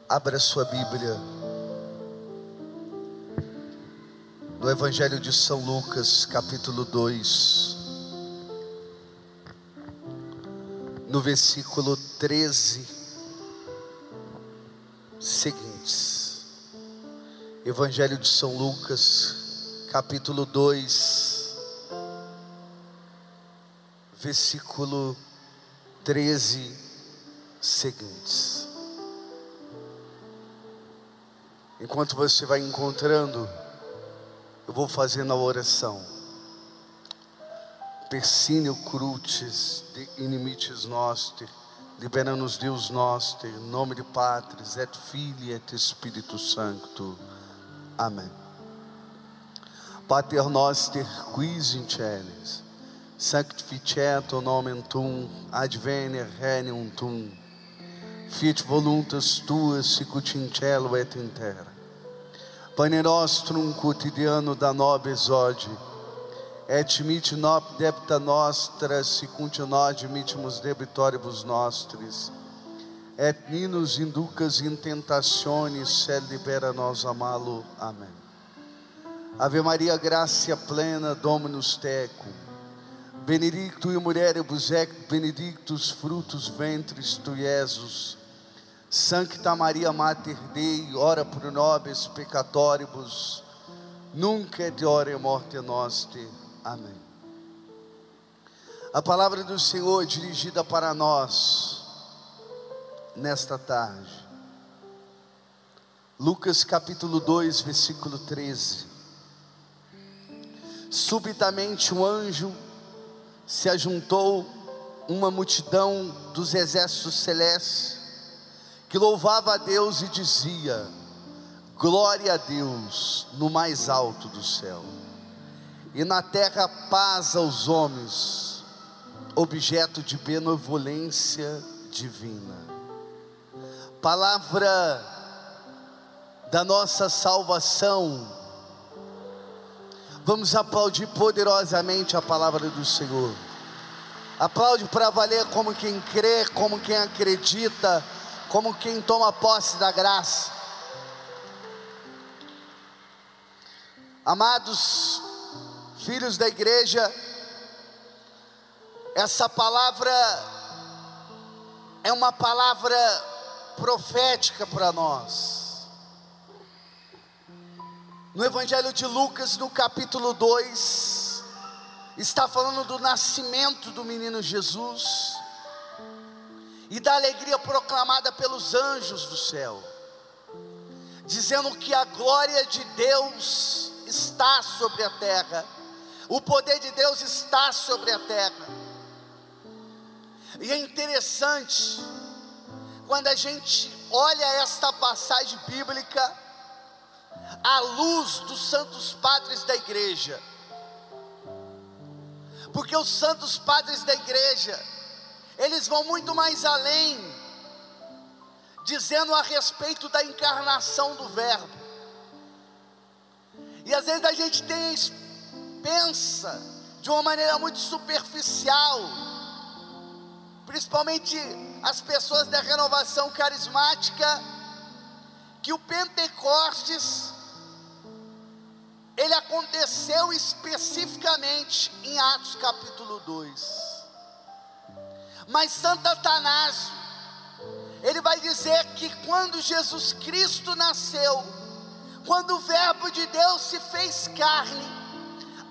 Abra sua Bíblia no Evangelho de São Lucas, capítulo 2, no versículo 13 seguintes. Evangelho de São Lucas, capítulo 2, versículo 13 seguintes. Enquanto você vai encontrando, eu vou fazendo a oração. Persínio crucis de inimites noster, libera-nos Deus noster, em nome de Patris, et Filii, et Spiritus Sancto. Amém. Pater noster, quis in celis, sanctificetur nomen tuum, adveniat regnum tuum, fiat voluntas tua, sicut in cielo et in terra. Pane nostrum quotidiano da nobis hodie, et dimitte nobis debita nostra, sicut nos dimittimus debitoribus nostris, et ni nos inducas in tentationis, sed libera nos a malo. Amém. Ave Maria, gratia plena, Dominus tecum, benedictui in mulieribus et benedictus fructus ventris tui, Iesus. Sancta Maria Mater Dei, ora pro nobis peccatoribus, nunc et hora e morte noster. Amém. A palavra do Senhor é dirigida para nós nesta tarde. Lucas capítulo 2, versículo 13. Subitamente um anjo se ajuntou uma multidão dos exércitos celestes, que louvava a Deus e dizia: glória a Deus no mais alto do céu, e na terra paz aos homens, objeto de benevolência divina. Palavra da nossa salvação. Vamos aplaudir poderosamente a palavra do Senhor. Aplaude para valer, como quem crê, como quem acredita, como quem toma posse da graça. Amados filhos da igreja, essa palavra é uma palavra profética para nós. No Evangelho de Lucas, no capítulo 2, está falando do nascimento do menino Jesus e da alegria proclamada pelos anjos do céu, dizendo que a glória de Deus está sobre a terra, o poder de Deus está sobre a terra. E é interessante, quando a gente olha esta passagem bíblica, à luz dos santos padres da igreja, porque os santos padres da igreja, eles vão muito mais além, dizendo a respeito da encarnação do Verbo. E às vezes a gente pensa de uma maneira muito superficial, principalmente as pessoas da renovação carismática, que o Pentecostes, ele aconteceu especificamente em Atos capítulo 2. Mas Santo Atanásio, ele vai dizer que quando Jesus Cristo nasceu, quando o Verbo de Deus se fez carne,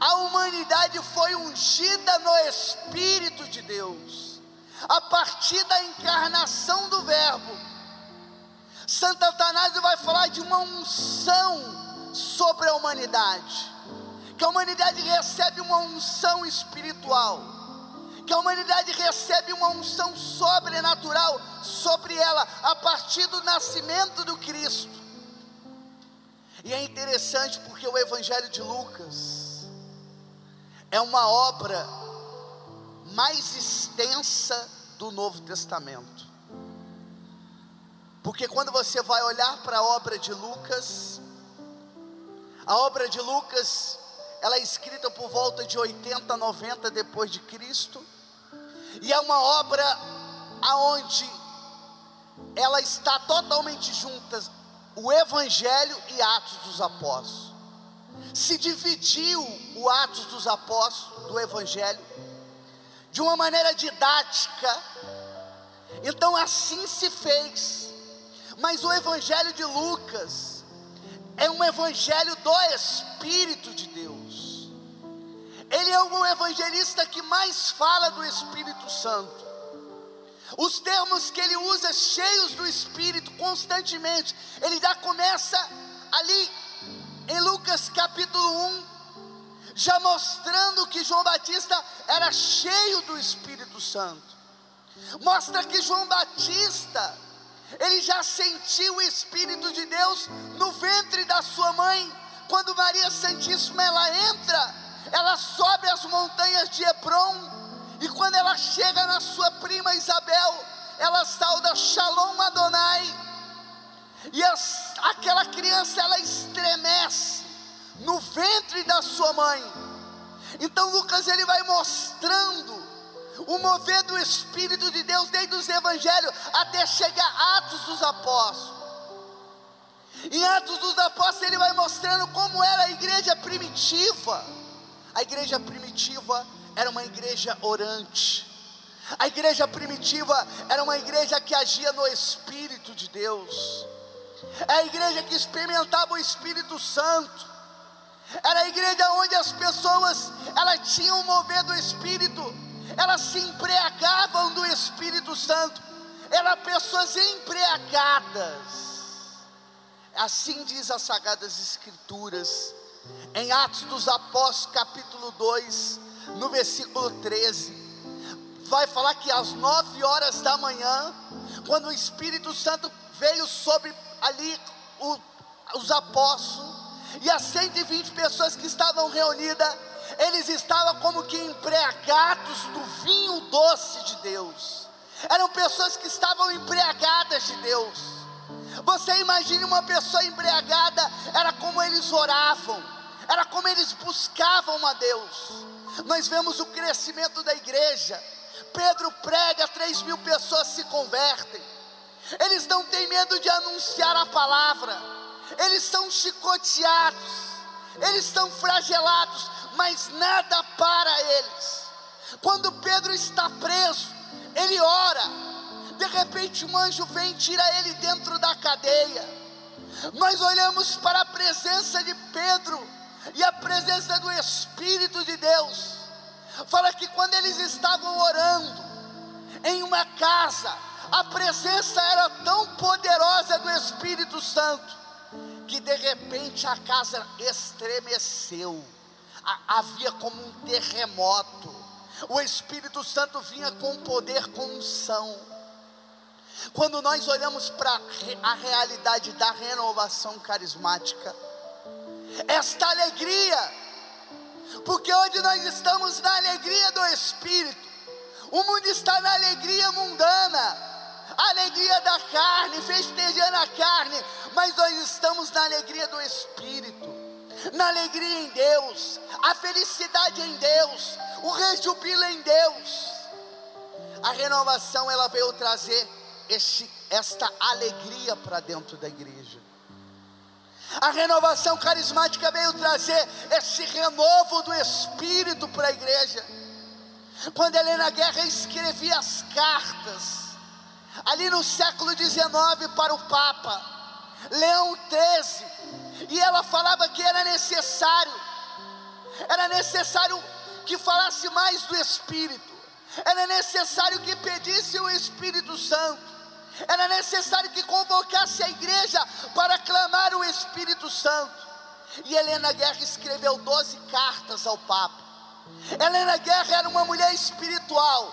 a humanidade foi ungida no Espírito de Deus, a partir da encarnação do Verbo. Santo Atanásio vai falar de uma unção sobre a humanidade, que a humanidade recebe uma unção espiritual, que a humanidade recebe uma unção sobrenatural sobre ela, a partir do nascimento do Cristo. E é interessante porque o Evangelho de Lucas é uma obra mais extensa do Novo Testamento, porque quando você vai olhar para a obra de Lucas, a obra de Lucas, ela é escrita por volta de 80, 90 depois de Cristo, e é uma obra aonde ela está totalmente junta, o Evangelho e Atos dos Apóstolos. Se dividiu o Atos dos Apóstolos do Evangelho de uma maneira didática, então assim se fez. Mas o Evangelho de Lucas é um evangelho do Espírito de Deus. Ele é o evangelista que mais fala do Espírito Santo. Os termos que ele usa, cheios do Espírito, constantemente. Ele já começa ali em Lucas capítulo 1, já mostrando que João Batista era cheio do Espírito Santo. Mostra que João Batista, ele já sentiu o Espírito de Deus no ventre da sua mãe. Quando Maria Santíssima ela sobe as montanhas de Hebrom, e quando ela chega na sua prima Isabel, ela sauda Shalom Adonai, e aquela criança, ela estremece no ventre da sua mãe. Então Lucas, ele vai mostrando o mover do Espírito de Deus desde os Evangelhos até chegar a Atos dos Apóstolos. Em Atos dos Apóstolos ele vai mostrando como era a igreja primitiva. A igreja primitiva era uma igreja orante. A igreja primitiva era uma igreja que agia no Espírito de Deus. É a igreja que experimentava o Espírito Santo. Era a igreja onde as pessoas, elas tinham o mover do Espírito, elas se embriagavam do Espírito Santo. Eram pessoas embriagadas. Assim diz as Sagradas Escrituras, em Atos dos Apóstolos capítulo 2, no versículo 13, vai falar que às 9 horas da manhã, quando o Espírito Santo veio sobre ali os apóstolos, e as 120 pessoas que estavam reunidas, eles estavam como que embriagados do vinho doce de Deus. Eram pessoas que estavam embriagadas de Deus. Você imagine uma pessoa embriagada, era como eles oravam, era como eles buscavam a Deus. Nós vemos o crescimento da igreja. Pedro prega, 3.000 pessoas se convertem. Eles não têm medo de anunciar a palavra. Eles são chicoteados, eles são flagelados, mas nada para eles. Quando Pedro está preso, ele ora. De repente um anjo vem e tira ele dentro da cadeia. Nós olhamos para a presença de Pedro e a presença do Espírito de Deus. Fala que quando eles estavam orando em uma casa, a presença era tão poderosa do Espírito Santo, que de repente a casa estremeceu. Havia como um terremoto. O Espírito Santo vinha com poder, com unção. Quando nós olhamos para a realidade da renovação carismática, esta alegria, porque hoje nós estamos na alegria do Espírito. O mundo está na alegria mundana, a alegria da carne, festejando a carne, mas nós estamos na alegria do Espírito, na alegria em Deus, a felicidade em Deus, o rejubilo em Deus. A renovação, ela veio trazer esta alegria para dentro da igreja. A renovação carismática veio trazer esse renovo do Espírito para a igreja. Quando Helena Guerra escrevia as cartas, ali no século XIX, para o Papa Leão XIII, e ela falava que era necessário que falasse mais do Espírito, era necessário que pedisse o Espírito Santo, era necessário que convocasse a igreja para clamar o Espírito Santo. E Helena Guerra escreveu 12 cartas ao Papa. Helena Guerra era uma mulher espiritual.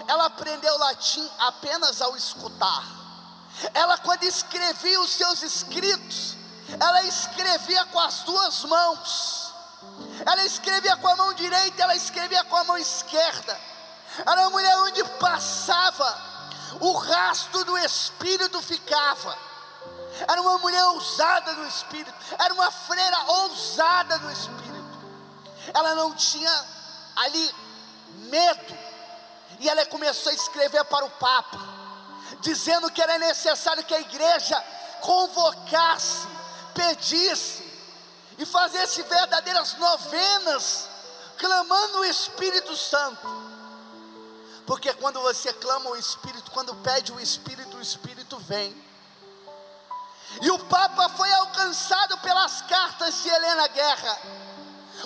Ela aprendeu latim apenas ao escutar. Ela, quando escrevia os seus escritos, ela escrevia com as duas mãos. Ela escrevia com a mão direita, ela escrevia com a mão esquerda. Era uma mulher onde passava, o rastro do Espírito ficava. Era uma mulher ousada no Espírito, era uma freira ousada no Espírito. Ela não tinha ali medo, e ela começou a escrever para o Papa, dizendo que era necessário que a igreja convocasse, pedisse e fizesse verdadeiras novenas, clamando o Espírito Santo. Porque quando você clama o Espírito, quando pede o Espírito vem. E o Papa foi alcançado pelas cartas de Helena Guerra.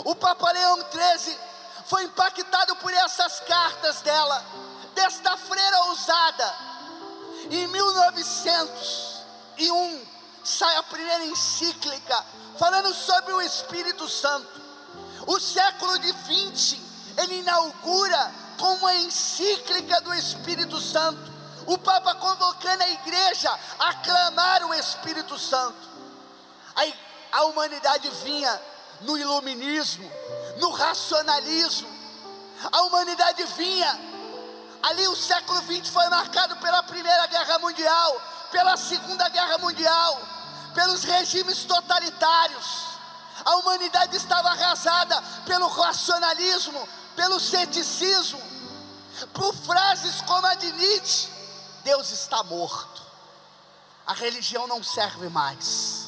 O Papa Leão XIII foi impactado por essas cartas dela, desta freira ousada. Em 1901 sai a primeira encíclica falando sobre o Espírito Santo. O século XX ele inaugura com uma encíclica do Espírito Santo, o Papa convocando a igreja a clamar o Espírito Santo. Aí a humanidade vinha no iluminismo, no racionalismo. A humanidade vinha, ali o século XX foi marcado pela Primeira Guerra Mundial, pela Segunda Guerra Mundial, pelos regimes totalitários. A humanidade estava arrasada pelo racionalismo, pelo ceticismo, por frases como a de Nietzsche: Deus está morto, a religião não serve mais.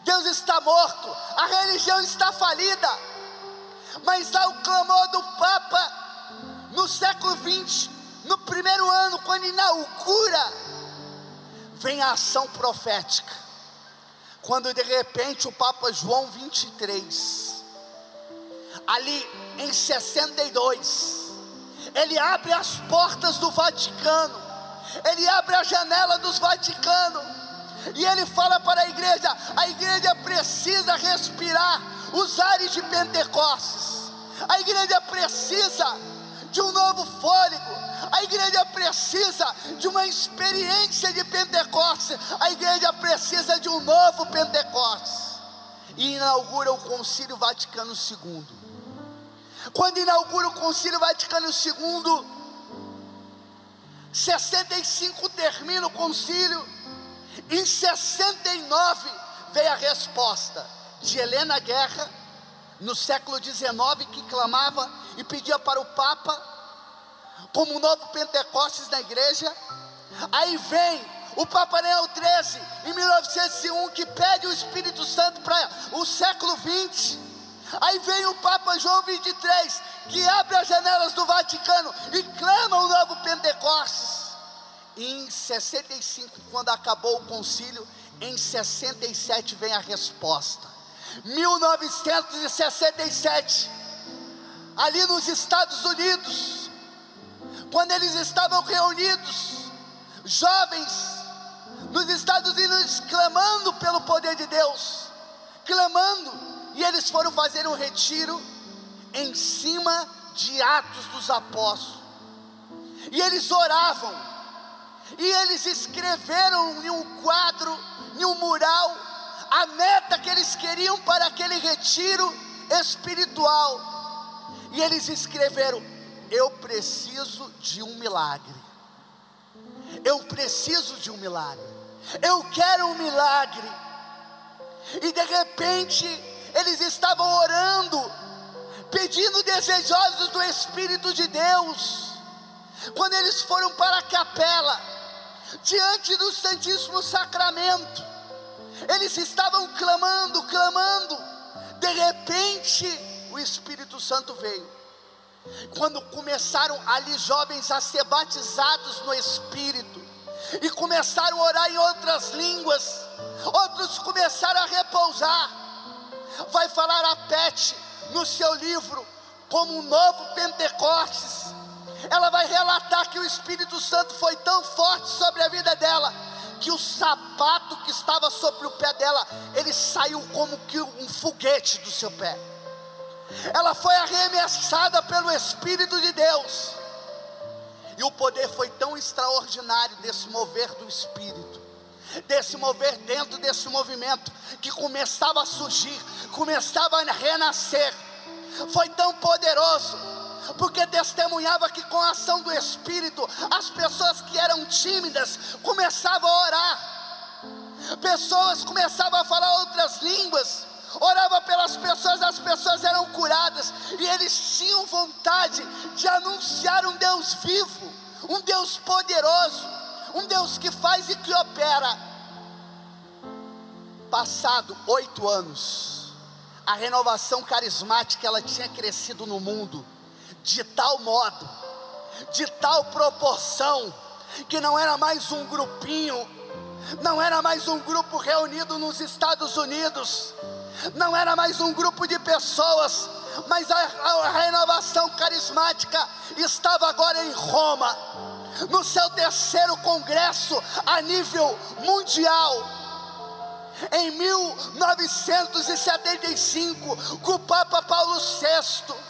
Deus está morto, a religião está falida. Mas ao clamor do Papa, no século XX, no primeiro ano, quando inaugura, vem a ação profética. Quando de repente o Papa João 23, ali em 62, ele abre as portas do Vaticano, ele abre a janela dos Vaticanos, e ele fala para a igreja precisa respirar os ares de Pentecostes, a igreja precisa de um novo fôlego, a igreja precisa de uma experiência de Pentecostes, a igreja precisa de um novo Pentecostes. E inaugura o Concílio Vaticano II. Quando inaugura o Concílio Vaticano II, 65 termina o concílio. Em 69 veio a resposta de Helena Guerra, no século XIX, que clamava e pedia para o Papa como um novo Pentecostes na igreja. Aí vem o Papa Leão XIII, em 1901, que pede o Espírito Santo para o século XX. Aí vem o Papa João 23, que abre as janelas do Vaticano e clama um novo Pentecostes. E em 65, quando acabou o concílio, em 67 vem a resposta. 1967, ali nos Estados Unidos, quando eles estavam reunidos, jovens nos Estados Unidos, clamando pelo poder de Deus, clamando, e eles foram fazer um retiro em cima de Atos dos Apóstolos, e eles oravam, e eles escreveram em um quadro, em um mural, a meta que eles queriam para aquele retiro espiritual. E eles escreveram: eu preciso de um milagre, eu preciso de um milagre, eu quero um milagre. E de repente eles estavam orando, pedindo, desejosos do Espírito de Deus. Quando eles foram para a capela, diante do Santíssimo Sacramento, eles estavam clamando, de repente o Espírito Santo veio. Quando começaram ali jovens a ser batizados no Espírito, e começaram a orar em outras línguas, outros começaram a repousar. Vai falar a Pet no seu livro, como um novo Pentecostes. Ela vai relatar que o Espírito Santo foi tão forte sobre a vida dela, que o sapato que estava sobre o pé dela, ele saiu como que um foguete do seu pé. Ela foi arremessada pelo Espírito de Deus, e o poder foi tão extraordinário desse mover do Espírito, desse mover dentro desse movimento, que começava a surgir, começava a renascer. Foi tão poderoso, porque testemunhava que com a ação do Espírito, as pessoas que eram tímidas começavam a orar, pessoas começavam a falar outras línguas, orava pelas pessoas, as pessoas eram curadas, e eles tinham vontade de anunciar um Deus vivo, um Deus poderoso, um Deus que faz e que opera. Passado 8 anos, a renovação carismática, ela tinha crescido no mundo, de tal modo, de tal proporção, que não era mais um grupinho, não era mais um grupo reunido nos Estados Unidos, não era mais um grupo de pessoas, mas a renovação carismática estava agora em Roma, no seu 3º congresso a nível mundial. Em 1975, com o Papa Paulo VI,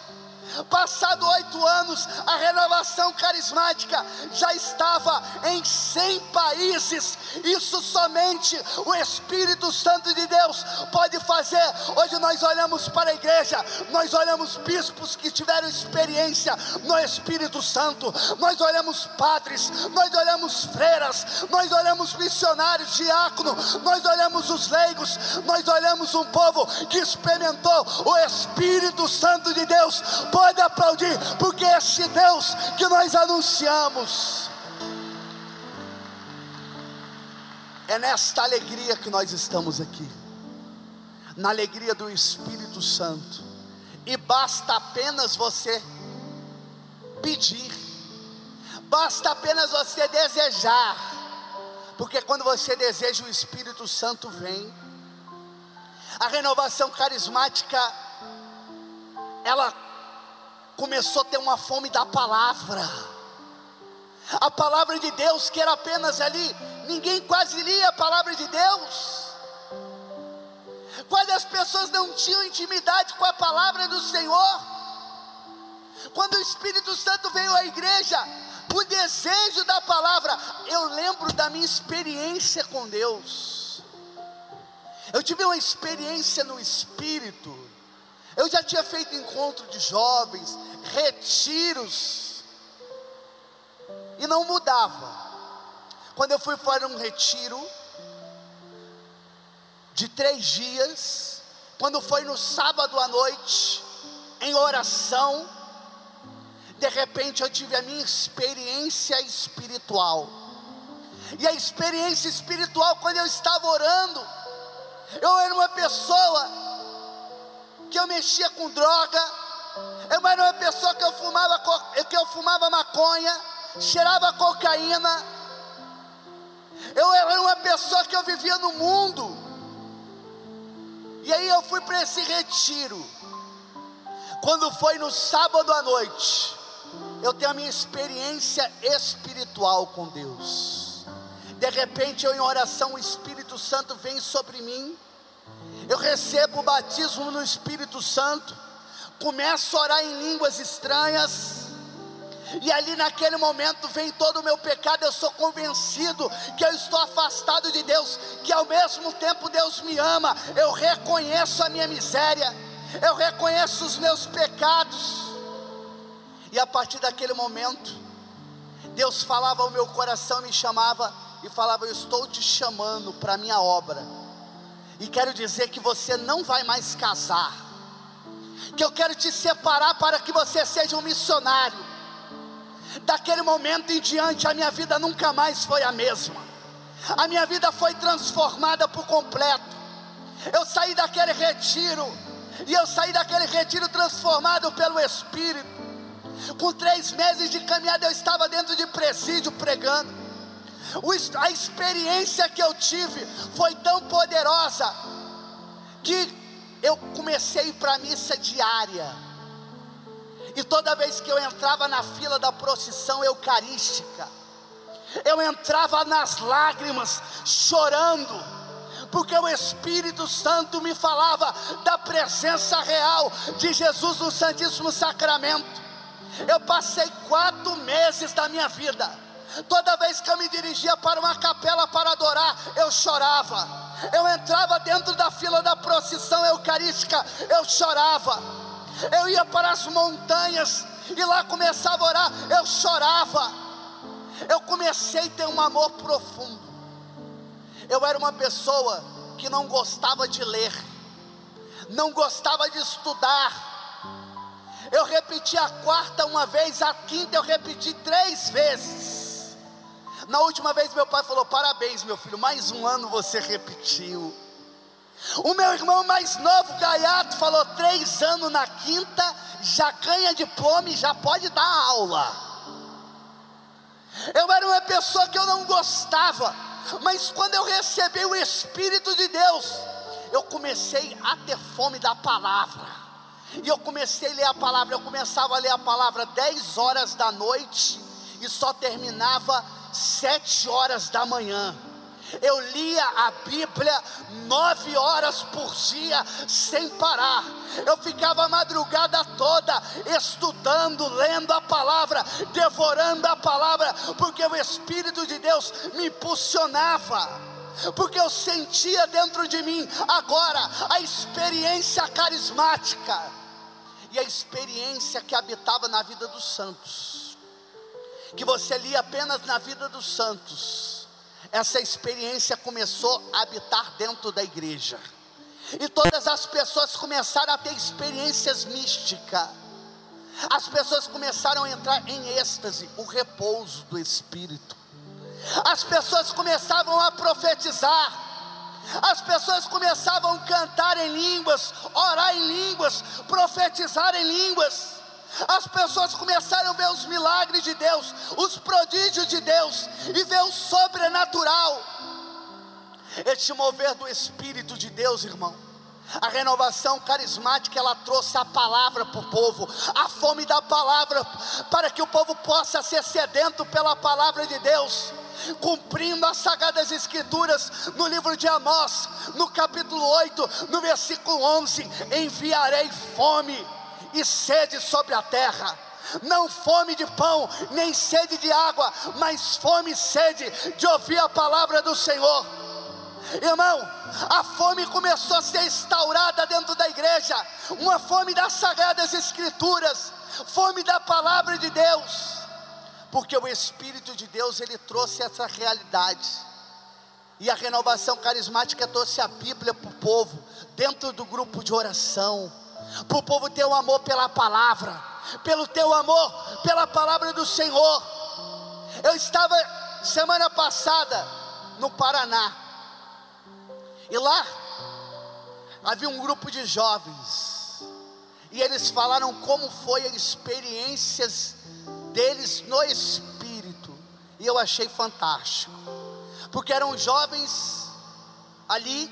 passado 8 anos, a renovação carismática já estava em 100 países. Isso somente o Espírito Santo de Deus pode fazer. Hoje nós olhamos para a igreja, nós olhamos bispos que tiveram experiência no Espírito Santo, nós olhamos padres, nós olhamos freiras, nós olhamos missionários, diáconos, nós olhamos os leigos, nós olhamos um povo que experimentou o Espírito Santo de Deus. Pode aplaudir, porque este Deus que nós anunciamos, é nesta alegria que nós estamos aqui, na alegria do Espírito Santo, e basta apenas você pedir, basta apenas você desejar, porque quando você deseja, o Espírito Santo vem. A renovação carismática, ela começou a ter uma fome da palavra, a palavra de Deus, que era apenas ali, ninguém quase lia a palavra de Deus, quase as pessoas não tinham intimidade com a palavra do Senhor. Quando o Espírito Santo veio à igreja, o desejo da palavra, eu lembro da minha experiência com Deus, eu tive uma experiência no Espírito. Eu já tinha feito encontro de jovens, retiros, e não mudava. Quando eu fui para um retiro de 3 dias, quando foi no sábado à noite, em oração, de repente eu tive a minha experiência espiritual. E a experiência espiritual, quando eu estava orando, eu era uma pessoa que eu mexia com droga, eu era uma pessoa que eu fumava maconha, cheirava cocaína, eu era uma pessoa que eu vivia no mundo. E aí eu fui para esse retiro. Quando foi no sábado à noite, eu tenho a minha experiência espiritual com Deus. De repente eu, em oração, o Espírito Santo vem sobre mim, eu recebo o batismo no Espírito Santo, começo a orar em línguas estranhas, e ali naquele momento vem todo o meu pecado. Eu sou convencido que eu estou afastado de Deus, que ao mesmo tempo Deus me ama. Eu reconheço a minha miséria, eu reconheço os meus pecados, e a partir daquele momento, Deus falava ao meu coração, me chamava e falava: eu estou te chamando para a minha obra, e quero dizer que você não vai mais casar, que eu quero te separar para que você seja um missionário. Daquele momento em diante, a minha vida nunca mais foi a mesma, a minha vida foi transformada por completo. Eu saí daquele retiro, e eu saí daquele retiro transformado pelo Espírito. Com 3 meses de caminhada, eu estava dentro de presídio pregando. A experiência que eu tive foi tão poderosa, que eu comecei a ir para a missa diária. E toda vez que eu entrava na fila da procissão eucarística, eu entrava nas lágrimas, chorando, porque o Espírito Santo me falava da presença real de Jesus no Santíssimo Sacramento. Eu passei 4 meses da minha vida, toda vez que eu me dirigia para uma capela para adorar, eu chorava. Eu entrava dentro da fila da procissão eucarística, eu chorava. Eu ia para as montanhas e lá começava a orar, eu chorava. Eu comecei a ter um amor profundo. Eu era uma pessoa que não gostava de ler, não gostava de estudar. Eu repeti a quarta uma vez, a quinta eu repeti 3 vezes. Na última vez meu pai falou: parabéns meu filho, mais um ano você repetiu. O meu irmão mais novo, Gaiato, falou: 3 anos na quinta, já ganha diploma e já pode dar aula. Eu era uma pessoa que eu não gostava, mas quando eu recebi o Espírito de Deus, eu comecei a ter fome da palavra, e eu comecei a ler a palavra. Eu começava a ler a palavra 10 horas da noite, e só terminava 7 horas da manhã. Eu lia a Bíblia 9 horas por dia, sem parar. Eu ficava a madrugada toda estudando, lendo a palavra, devorando a palavra, porque o Espírito de Deus me impulsionava, porque eu sentia dentro de mim agora a experiência carismática, e a experiência que habitava na vida dos santos, que você lia apenas na vida dos santos. Essa experiência começou a habitar dentro da igreja, e todas as pessoas começaram a ter experiências místicas. As pessoas começaram a entrar em êxtase, o repouso do Espírito. As pessoas começavam a profetizar, as pessoas começavam a cantar em línguas, orar em línguas, profetizar em línguas. As pessoas começaram a ver os milagres de Deus, os prodígios de Deus, e ver o sobrenatural. Este mover do Espírito de Deus, irmão, a renovação carismática, ela trouxe a palavra para o povo, a fome da palavra, para que o povo possa ser sedento pela palavra de Deus, cumprindo as sagradas escrituras no livro de Amós, no capítulo 8, no versículo 11: enviarei fome e sede sobre a terra, não fome de pão, nem sede de água, mas fome e sede de ouvir a palavra do Senhor. Irmão, a fome começou a ser instaurada dentro da igreja, uma fome das sagradas escrituras, fome da palavra de Deus, porque o Espírito de Deus, ele trouxe essa realidade, e a renovação carismática trouxe a Bíblia para o povo, dentro do grupo de oração, para o povo ter um amor pela palavra, pelo teu amor pela palavra do Senhor. Eu estava semana passada no Paraná, e lá havia um grupo de jovens, e eles falaram como foi as experiências deles no Espírito, e eu achei fantástico, porque eram jovens ali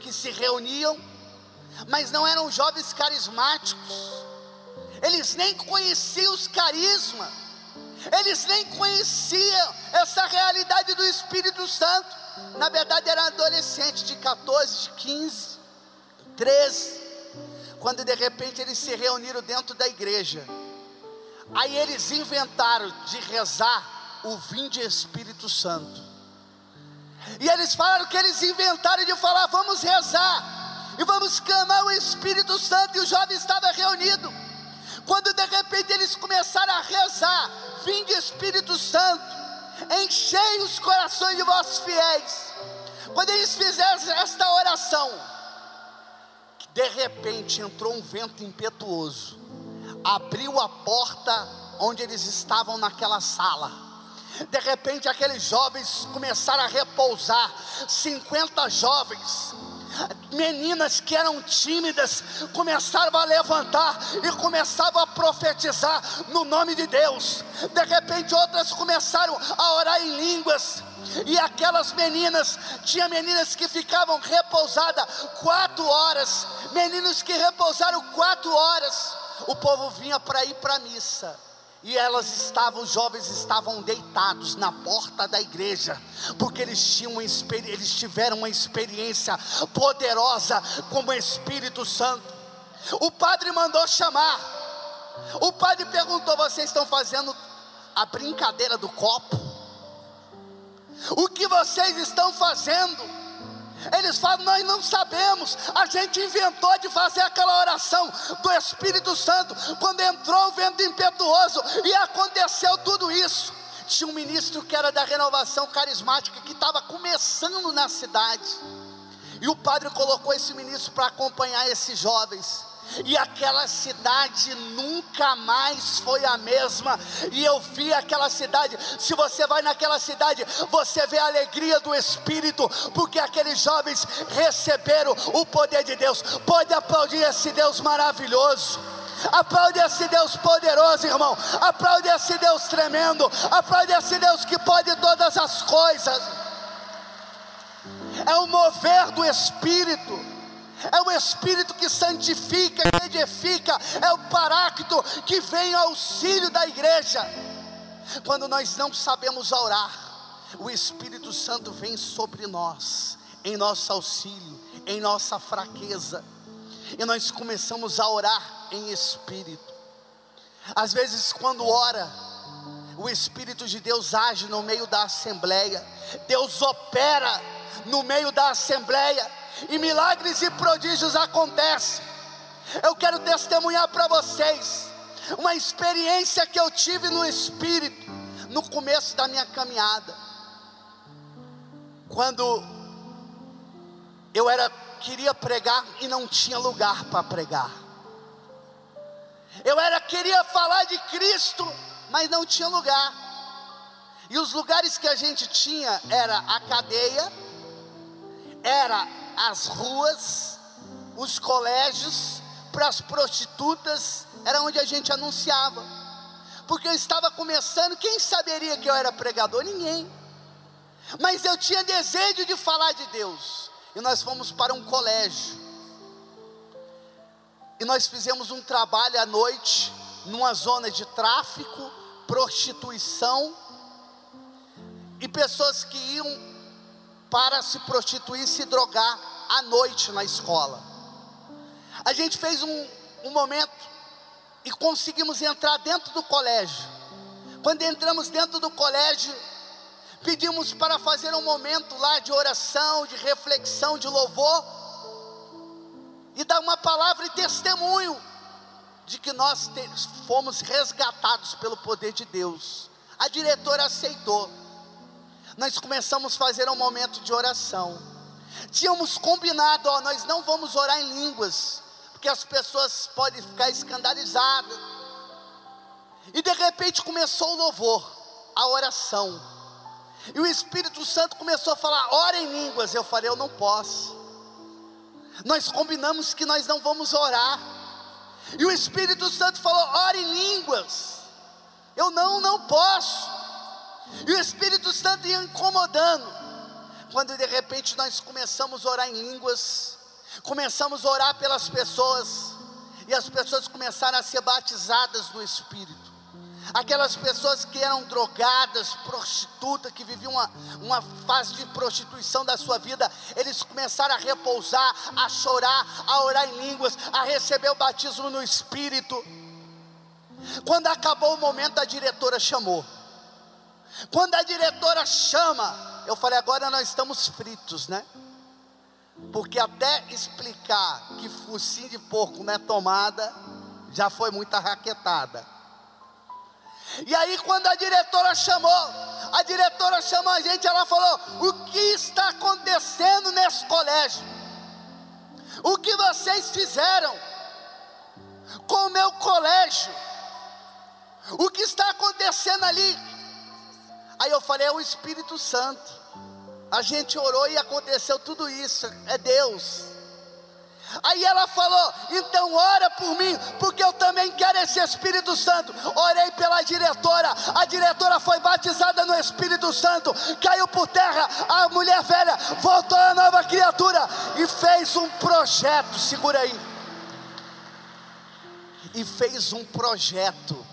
que se reuniam, mas não eram jovens carismáticos, eles nem conheciam os carismas, eles nem conheciam essa realidade do Espírito Santo. Na verdade eram adolescentes de 14, de 15, 13, quando de repente eles se reuniram dentro da igreja. Aí eles inventaram de rezar o Vinde Espírito Santo, e eles falaram que eles inventaram de falar: vamos rezar e vamos clamar o Espírito Santo, e o jovem estava reunido. Quando de repente eles começaram a rezar: vinde Espírito Santo, enchei os corações de vossos fiéis. Quando eles fizeram esta oração, de repente entrou um vento impetuoso, abriu a porta onde eles estavam naquela sala. De repente aqueles jovens começaram a repousar, 50 jovens, meninas que eram tímidas, começaram a levantar e começavam a profetizar no nome de Deus. De repente outras começaram a orar em línguas, e aquelas meninas, tinha meninas que ficavam repousadas 4 horas, meninos que repousaram 4 horas. O povo vinha para ir para a missa, e os jovens estavam deitados na porta da igreja, porque eles tiveram uma experiência poderosa com o Espírito Santo. O padre mandou chamar, o padre perguntou: vocês estão fazendo a brincadeira do copo? O que vocês estão fazendo? Eles falam: nós não sabemos, a gente inventou de fazer aquela oração do Espírito Santo, quando entrou o vento impetuoso, e aconteceu tudo isso. Tinha um ministro que era da renovação carismática, que estava começando na cidade, e o padre colocou esse ministro para acompanhar esses jovens, e aquela cidade nunca mais foi a mesma. E eu vi aquela cidade. Se você vai naquela cidade, você vê a alegria do Espírito, porque aqueles jovens receberam o poder de Deus. Pode aplaudir esse Deus maravilhoso. Aplaude esse Deus poderoso, irmão. Aplaude esse Deus tremendo. Aplaude esse Deus que pode todas as coisas. É o mover do Espírito. É o Espírito que santifica, que edifica. É o Paráclito que vem ao auxílio da igreja. Quando nós não sabemos orar, o Espírito Santo vem sobre nós, em nosso auxílio, em nossa fraqueza, e nós começamos a orar em espírito. Às vezes, quando ora, o Espírito de Deus age no meio da assembleia. Deus opera no meio da assembleia, e milagres e prodígios acontecem. Eu quero testemunhar para vocês uma experiência que eu tive no Espírito, no começo da minha caminhada, quando eu queria pregar e não tinha lugar para pregar. Queria falar de Cristo, mas não tinha lugar. E os lugares que a gente tinha era a cadeia, era as ruas, os colégios, para as prostitutas, era onde a gente anunciava. Porque eu estava começando, quem saberia que eu era pregador? Ninguém. Mas eu tinha desejo de falar de Deus. E nós fomos para um colégio. E nós fizemos um trabalho à noite, numa zona de tráfico, prostituição, e pessoas que iam para se prostituir, se drogar à noite na escola. A gente fez um momento e conseguimos entrar dentro do colégio. Quando entramos dentro do colégio, pedimos para fazer um momento lá de oração, de reflexão, de louvor, e dar uma palavra e testemunho de que nós fomos resgatados pelo poder de Deus. A diretora aceitou. Nós começamos a fazer um momento de oração. Tínhamos combinado, nós não vamos orar em línguas, porque as pessoas podem ficar escandalizadas. E de repente começou o louvor, a oração. E o Espírito Santo começou a falar, ora em línguas. Eu falei, eu não posso. Nós combinamos que nós não vamos orar. E o Espírito Santo falou, ora em línguas. Eu não posso. E o Espírito Santo ia incomodando. Quando de repente nós começamos a orar em línguas, começamos a orar pelas pessoas, e as pessoas começaram a ser batizadas no Espírito. Aquelas pessoas que eram drogadas, prostitutas, que viviam uma fase de prostituição da sua vida, eles começaram a repousar, a chorar, a orar em línguas, a receber o batismo no Espírito. Quando acabou o momento, a diretora chamou. Quando a diretora chama, eu falei, agora nós estamos fritos, né? Porque até explicar que focinho de porco não é tomada, já foi muita raquetada. E aí quando a diretora chamou a gente, ela falou, o que está acontecendo nesse colégio? O que vocês fizeram com o meu colégio? O que está acontecendo ali? Aí eu falei, é o Espírito Santo. A gente orou e aconteceu tudo isso, é Deus. Aí ela falou, então ora por mim, porque eu também quero esse Espírito Santo. Orei pela diretora, a diretora foi batizada no Espírito Santo, caiu por terra, a mulher velha voltou a nova criatura, e fez um projeto, segura aí. E fez um projeto,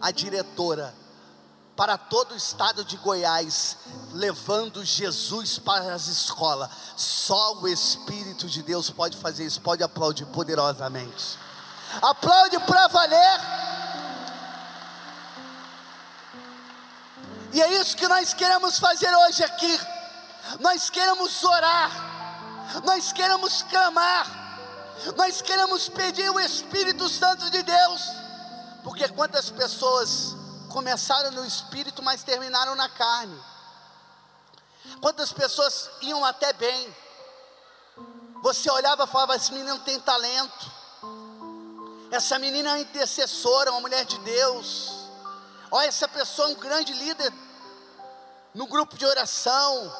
a diretora, para todo o estado de Goiás, levando Jesus para as escolas. Só o Espírito de Deus pode fazer isso. Pode aplaudir poderosamente. Aplaude para valer. E é isso que nós queremos fazer hoje aqui. Nós queremos orar, nós queremos clamar, nós queremos pedir o Espírito Santo de Deus. Porque quantas pessoas começaram no Espírito, mas terminaram na carne? Quantas pessoas iam até bem, você olhava e falava, esse menino tem talento, Essa menina é uma intercessora, uma mulher de Deus. Olha, essa pessoa é um grande líder no grupo de oração.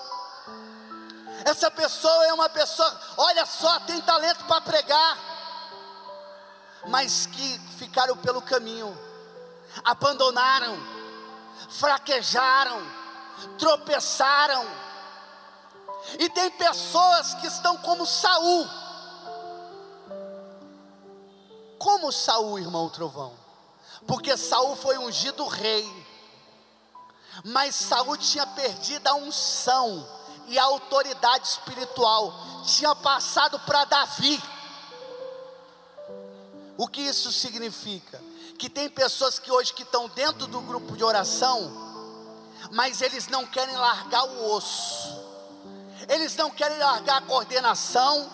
Essa pessoa é uma pessoa, olha só, tem talento para pregar, mas que ficaram pelo caminho, abandonaram, fraquejaram, tropeçaram. E tem pessoas que estão como Saul. Como Saul, irmão Trovão? Porque Saul foi ungido rei, mas Saul tinha perdido a unção e a autoridade espiritual, tinha passado para Davi. O que isso significa? Que tem pessoas que hoje que estão dentro do grupo de oração, mas eles não querem largar o osso, eles não querem largar a coordenação,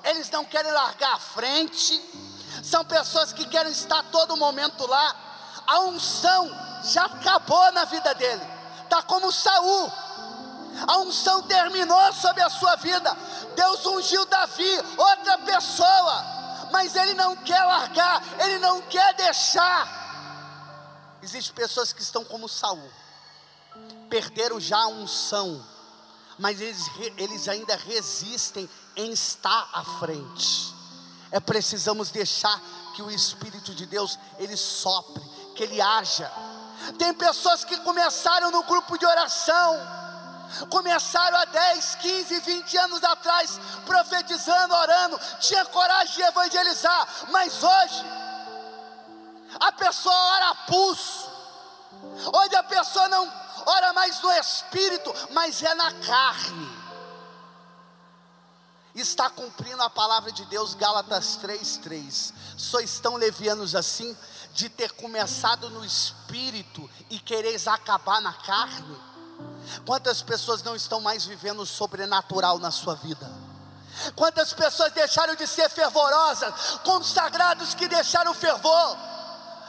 eles não querem largar a frente. São pessoas que querem estar todo momento lá. A unção já acabou na vida dele. Está como Saul. A unção terminou sobre a sua vida. Deus ungiu Davi, outra pessoa, mas ele não quer largar, ele não quer deixar. Existem pessoas que estão como Saul, perderam já a unção, mas eles ainda resistem em estar à frente. Precisamos deixar que o Espírito de Deus, ele sopre, que ele haja. Tem pessoas que começaram no grupo de oração, começaram há 10, 15, 20 anos atrás, profetizando, orando, tinha coragem de evangelizar, mas hoje, a pessoa ora a pulso. Hoje a pessoa não ora mais no Espírito, mas é na carne. Está cumprindo a palavra de Deus, Gálatas 3:3. Sois tão levianos assim, de ter começado no Espírito e quereis acabar na carne? Quantas pessoas não estão mais vivendo o sobrenatural na sua vida? Quantas pessoas deixaram de ser fervorosas, consagrados que deixaram o fervor,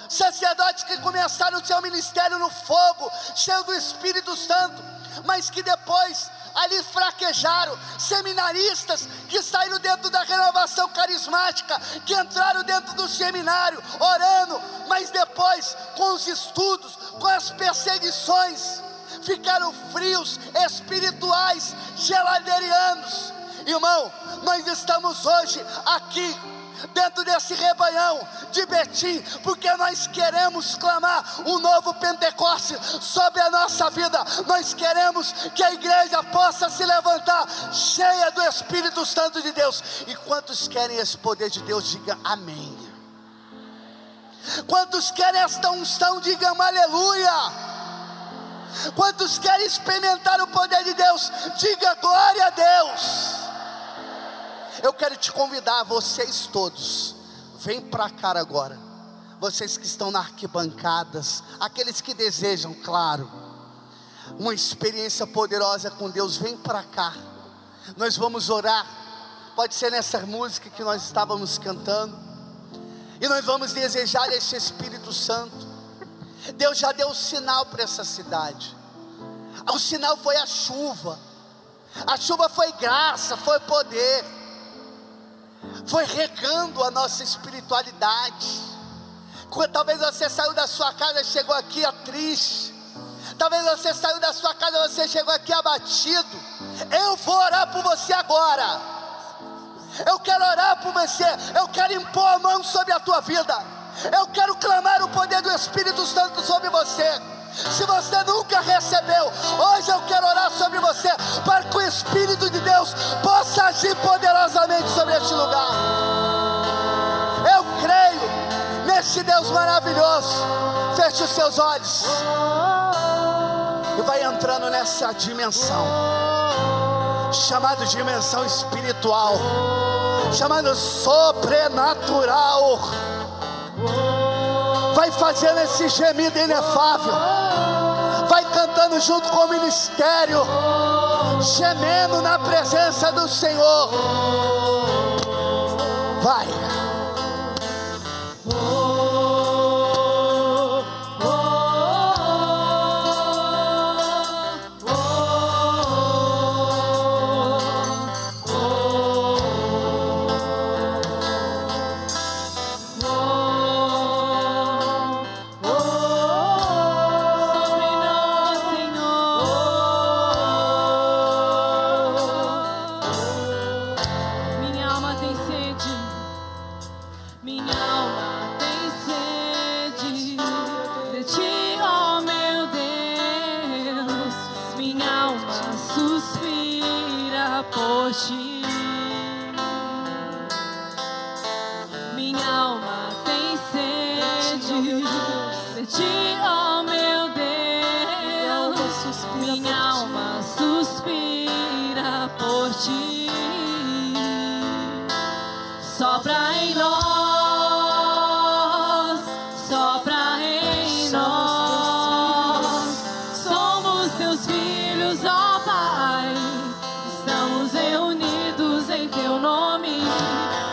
sacerdotes que começaram o seu ministério no fogo, cheio do Espírito Santo, mas que depois ali fraquejaram. Seminaristas que saíram dentro da renovação carismática, que entraram dentro do seminário, orando, mas depois com os estudos, com as perseguições, ficaram frios, espirituais, geladeirianos. Irmão, nós estamos hoje aqui dentro desse rebanhão de Betim, porque nós queremos clamar um novo Pentecostes sobre a nossa vida. Nós queremos que a igreja possa se levantar cheia do Espírito Santo de Deus. E quantos querem esse poder de Deus, diga amém. Quantos querem esta unção, digam aleluia. Quantos querem experimentar o poder de Deus, diga glória a Deus. Eu quero te convidar, vocês todos, vem para cá agora. Vocês que estão nas arquibancadas, aqueles que desejam, claro, uma experiência poderosa com Deus, vem para cá. Nós vamos orar, pode ser nessa música que nós estávamos cantando, e nós vamos desejar esse Espírito Santo. Deus já deu o sinal para essa cidade. O sinal foi a chuva foi graça, foi poder, foi regando a nossa espiritualidade. Talvez você saiu da sua casa e chegou aqui triste. Talvez você saiu da sua casa e você chegou aqui abatido. Eu vou orar por você agora. Eu quero orar por você. Eu quero impor a mão sobre a tua vida. Eu quero clamar o poder do Espírito Santo sobre você. Se você nunca recebeu, hoje eu quero orar sobre você, para que o Espírito de Deus possa agir poderosamente sobre este lugar. Eu creio neste Deus maravilhoso. Feche os seus olhos e vai entrando nessa dimensão, chamada dimensão espiritual, chamada sobrenatural. Vai fazendo esse gemido inefável, vai cantando junto com o ministério, gemendo na presença do Senhor. Vai. por ti. Minha alma tem sede de ti, ó meu Deus. Minha alma suspira por ti. Sopra em nós, sopra em nós. Somos teus filhos, ó Pai. Estamos reunidos em teu nome.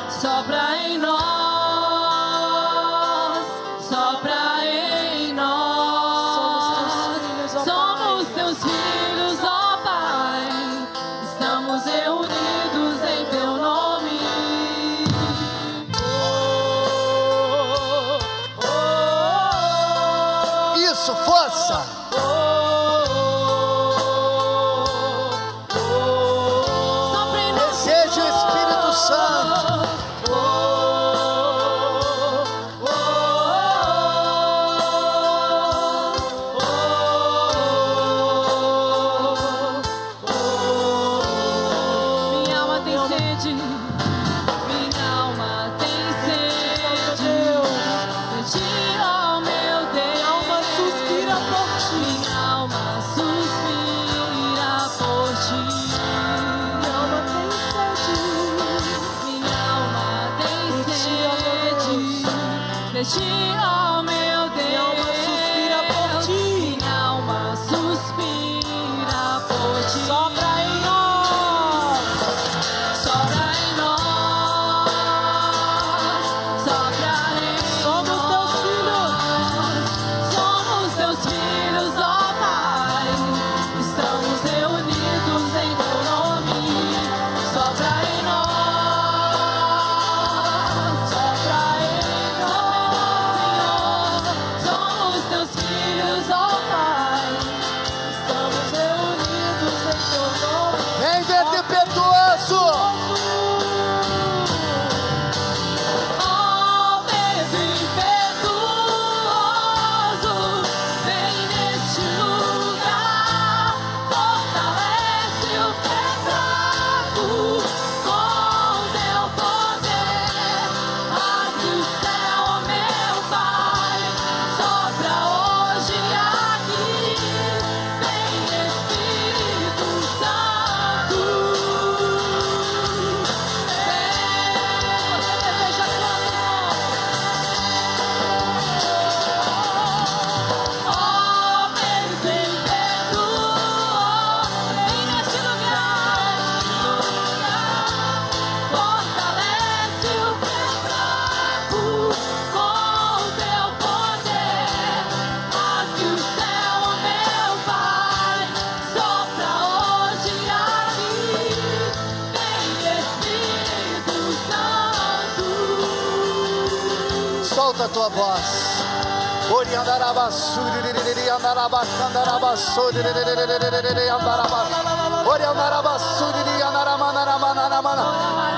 Sopra em nós, sopra em nós. Somos teus filhos, ó Pai. Estamos reunidos em teu nome. Isso, força. Deseja o Espírito Santo. Minha alma tem sede, minha alma tem sede de ti, ó meu Deus. Minha alma suspira por ti. Minha alma suspira por ti. Minha alma tem sede, minha alma tem sede de ti, ó meu Deus. Minha alma suspira por ti. Minha alma suspira por ti. Sopra em nós, sopra em nós, sopra em nós. Somos teus filhos, ó Pai. Estamos reunidos em teu nome. Sopra em nós, sopra em nós, Senhor. Somos teus filhos, ó Pai. Estamos reunidos em teu nome. Vem, vento impetuoso. Ó vento impetuoso, vem neste lugar, fortalece o que é fraco, com teu poder, rasgue o céu, ó meu Pai, sopra hoje aqui, vem Espírito Santo. Deseja ó vento impetuoso, vem neste lugar, fortalece o que é fraco, com teu poder, rasgue o céu, ó meu Pai, sopra hoje aqui, vem Espírito Santo. Solta a tua voz.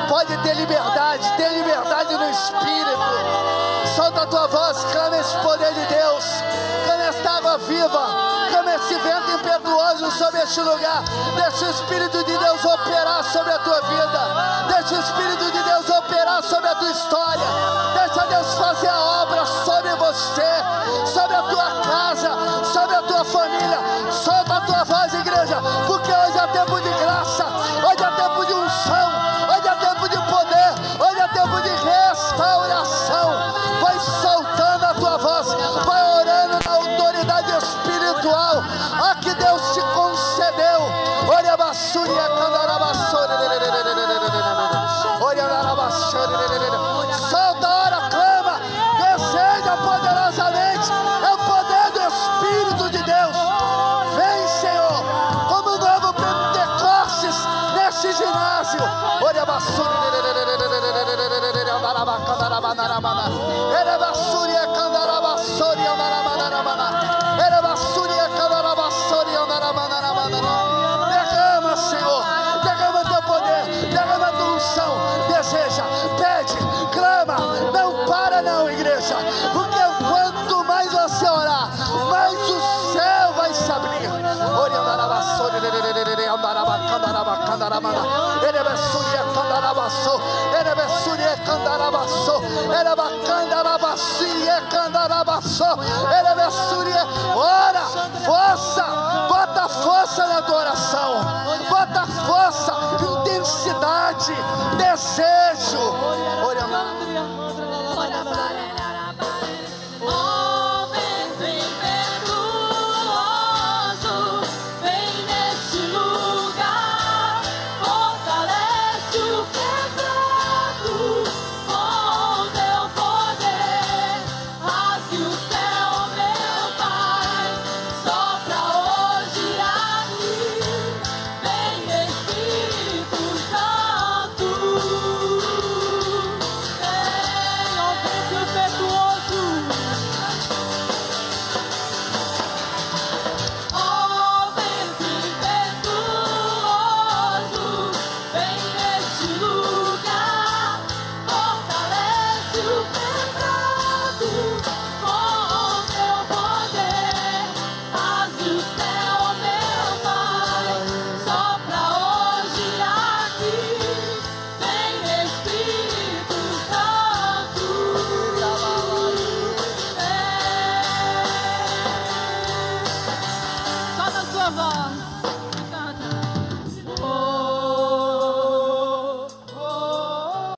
Pode ter liberdade no Espírito. Solta a tua voz, clama esse poder de Deus, clama esta água viva, clama esse vento impetuoso sobre este lugar. Deixa o Espírito de Deus operar sobre a tua vida, deixa o Espírito de Deus operar sobre a tua história, deixa Deus fazer a obra sobre você, sobre a tua casa, sobre a tua família. Solta a tua voz, igreja, porque hoje é tempo de graça, hoje é tempo de unção, hoje é tempo de poder, hoje é tempo de restauração. Vai soltando a tua voz, vai orando na autoridade espiritual a que Deus te concedeu. Olha a basúria, solta a hora, clama, deseja poderosamente. É o poder do Espírito de Deus. Vem, Senhor, como um novo Pentecostes neste ginásio. Olha a basúria, derrama, Senhor, derrama teu poder, derrama tua unção. Deseja, pede, clama, não para não, igreja, porque quanto mais você orar, mais o céu vai se abrir. Ora, força, bota força na tua oração, bota força, intensidade, desejo.